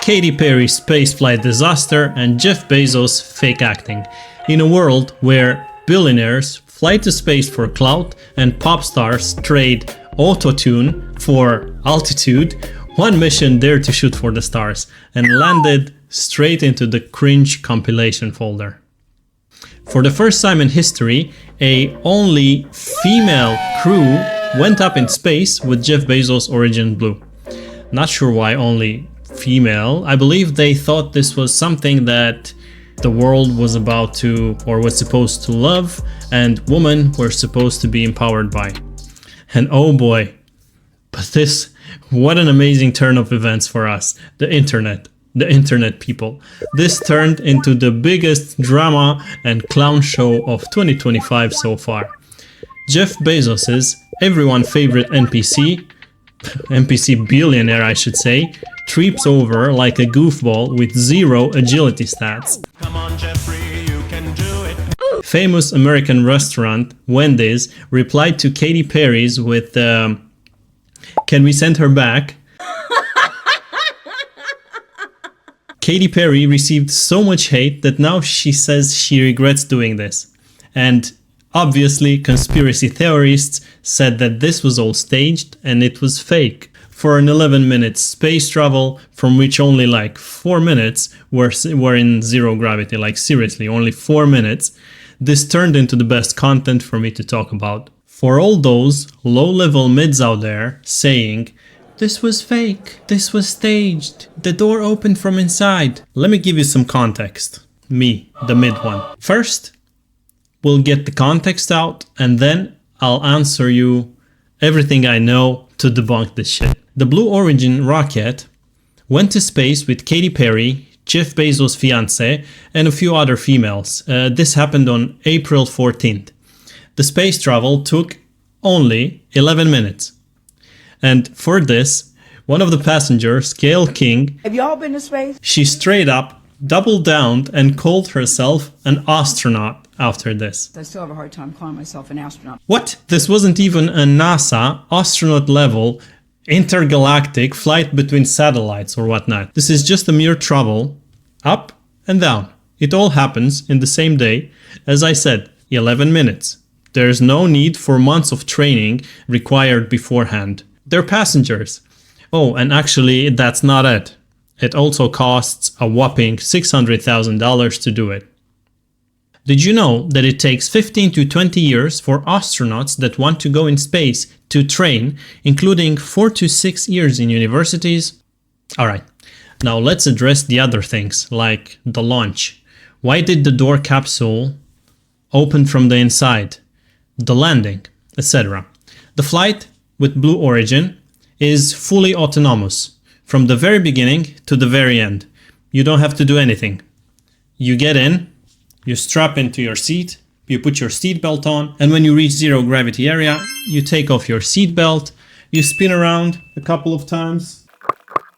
Katy Perry spaceflight disaster, and Jeff Bezos fake acting. In a world where billionaires fly to space for clout and pop stars trade auto-tune for altitude, one mission dared to shoot for the stars and landed straight into the cringe compilation folder. For the first time in history, a only female crew went up in space with Jeff Bezos' Origin Blue. Not sure why only female. I believe they thought this was something that the world was about to, or was supposed to love, and women were supposed to be empowered by. And oh boy, but this, what an amazing turn of events for us, the internet people. This turned into the biggest drama and clown show of 2025 so far. Jeff Bezos's everyone favorite NPC billionaire I should say, trips over like a goofball with 0 agility stats. Come on, Jeffrey, you can do it. Famous American restaurant Wendy's replied to Katy Perry's with can we send her back? Katy Perry received so much hate that now she says she regrets doing this. And obviously conspiracy theorists said that this was all staged and it was fake. For an 11-minute space travel from which only like 4 minutes were in zero gravity, like seriously, only 4 minutes, this turned into the best content for me to talk about. For all those low-level mids out there saying, this was fake, this was staged, the door opened from inside. Let me give you some context. Me, the mid one. First, we'll get the context out and then I'll answer you everything I know to debunk this shit. The Blue Origin rocket went to space with Katy Perry, Jeff Bezos' fiancée, and a few other females. This happened on April 14th. The space travel took only 11 minutes. And for this, one of the passengers, Gayle King, have y'all been to space? She straight up doubled down and called herself an astronaut after this. I still have a hard time calling myself an astronaut. What? This wasn't even a NASA astronaut level intergalactic flight between satellites or whatnot. This is just a mere travel up and down. It all happens in the same day. As I said, 11 minutes. There's no need for months of training required beforehand. They're passengers. Oh, and actually that's not it. It also costs a whopping $600,000 to do it. Did you know that it takes 15 to 20 years for astronauts that want to go in space to train, including 4 to 6 years in universities? Alright, now let's address the other things, like the launch. Why did the door capsule open from the inside? The landing, etc. The flight with Blue Origin is fully autonomous, from the very beginning to the very end. You don't have to do anything. You get in, you strap into your seat, you put your seatbelt on, and when you reach zero gravity area, you take off your seatbelt, you spin around a couple of times,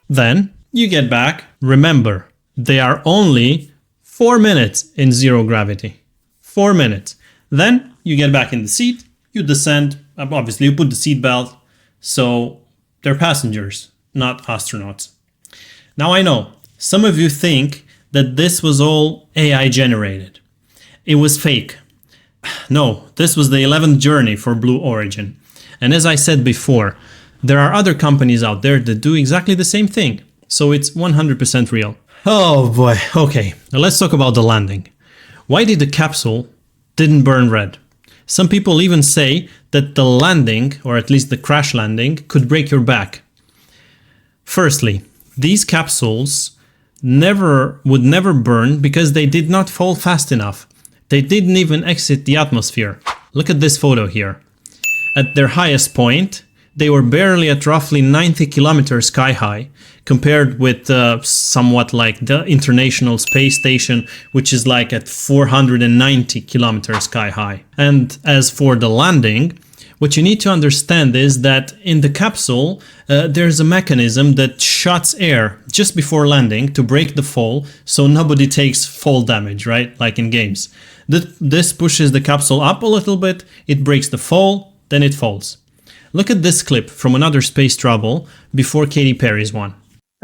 then you get back. Remember, they are only 4 minutes in zero gravity. 4 minutes. Then you get back in the seat, you descend, obviously you put the seatbelt, so they're passengers, not astronauts. Now I know, some of you think that this was all AI generated. It was fake. No, this was the 11th journey for Blue Origin. And as I said before, there are other companies out there that do exactly the same thing. So it's 100% real. Oh boy, okay, now let's talk about the landing. Why did the capsule didn't burn red? Some people even say that the landing, or at least the crash landing, could break your back. Firstly, these capsules would never burn because they did not fall fast enough. They didn't even exit the atmosphere. Look at this photo here. At their highest point, they were barely at roughly 90 kilometers sky high, compared with somewhat like the International Space Station, which is like at 490 kilometers sky high. And as for the landing, what you need to understand is that in the capsule, there's a mechanism that shuts air just before landing to break the fall, so nobody takes fall damage, right? Like in games. This pushes the capsule up a little bit, it breaks the fall, then it falls. Look at this clip from another space travel before Katy Perry's one.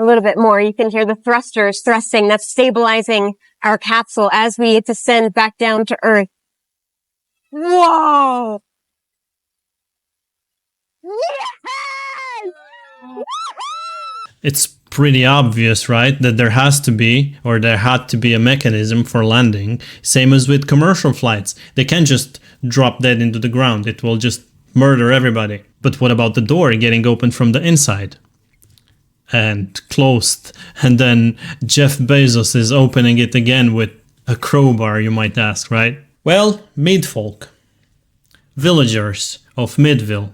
a little bit more. You can hear the thrusters thrusting. That's stabilizing our capsule as we descend back down to Earth. Whoa! Yes! It's pretty obvious, right, that there has to be, or there had to be a mechanism for landing, same as with commercial flights. They can't just drop dead into the ground. It will just murder everybody. But what about the door getting opened from the inside? And closed, and then Jeff Bezos is opening it again with a crowbar, you might ask, right? Well, midfolk, villagers of Midville,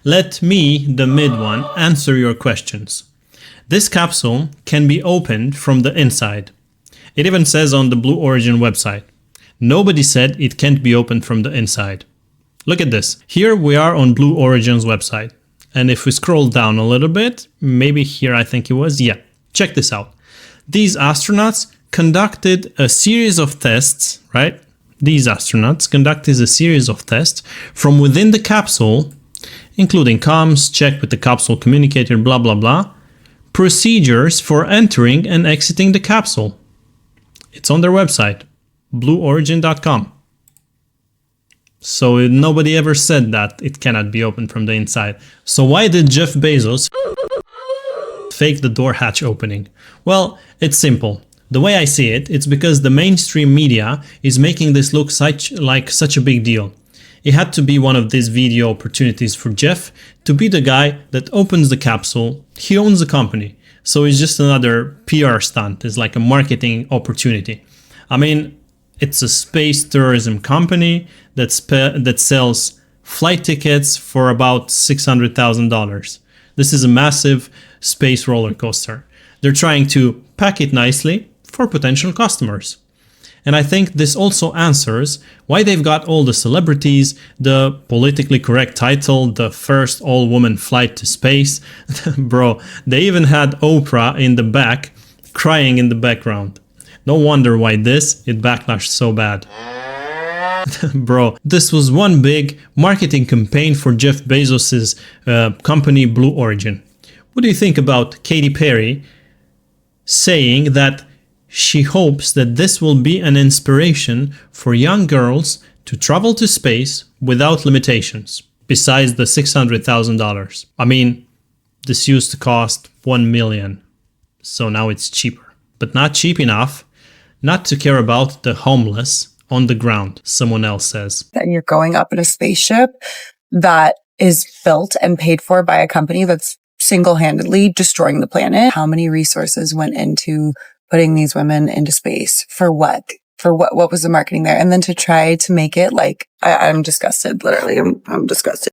let me, the mid one, answer your questions. This capsule can be opened from the inside. It even says on the Blue Origin website. Nobody said it can't be opened from the inside. Look at this. Here we are on Blue Origin's website. And if we scroll down a little bit, maybe here I think it was, yeah, check this out. These astronauts conducted a series of tests, right? These astronauts conducted a series of tests from within the capsule, including comms, check with the capsule communicator, blah, blah, blah, procedures for entering and exiting the capsule. It's on their website, blueorigin.com. So nobody ever said that it cannot be opened from the inside. So why did Jeff Bezos fake the door hatch opening? Well, it's simple. The way I see it, it's because the mainstream media is making this look like such a big deal. It had to be one of these video opportunities for Jeff to be the guy that opens the capsule. He owns the company. So it's just another PR stunt. It's like a marketing opportunity. I mean, it's a space tourism company that sells flight tickets for about $600,000. This is a massive space roller coaster. They're trying to pack it nicely for potential customers. And I think this also answers why they've got all the celebrities, the politically correct title, the first all-woman flight to space. Bro, they even had Oprah in the back, crying in the background. No wonder why it backlashed so bad. Bro, this was one big marketing campaign for Jeff Bezos' company Blue Origin. What do you think about Katy Perry saying that she hopes that this will be an inspiration for young girls to travel to space without limitations, besides the $600,000? I mean, this used to cost $1 million, so now it's cheaper. But not cheap enough not to care about the homeless on the ground, someone else says. And you're going up in a spaceship that is built and paid for by a company that's single-handedly destroying the planet. How many resources went into putting these women into space? For what? What was the marketing there? And then to try to make it like, I'm disgusted, literally. I'm disgusted.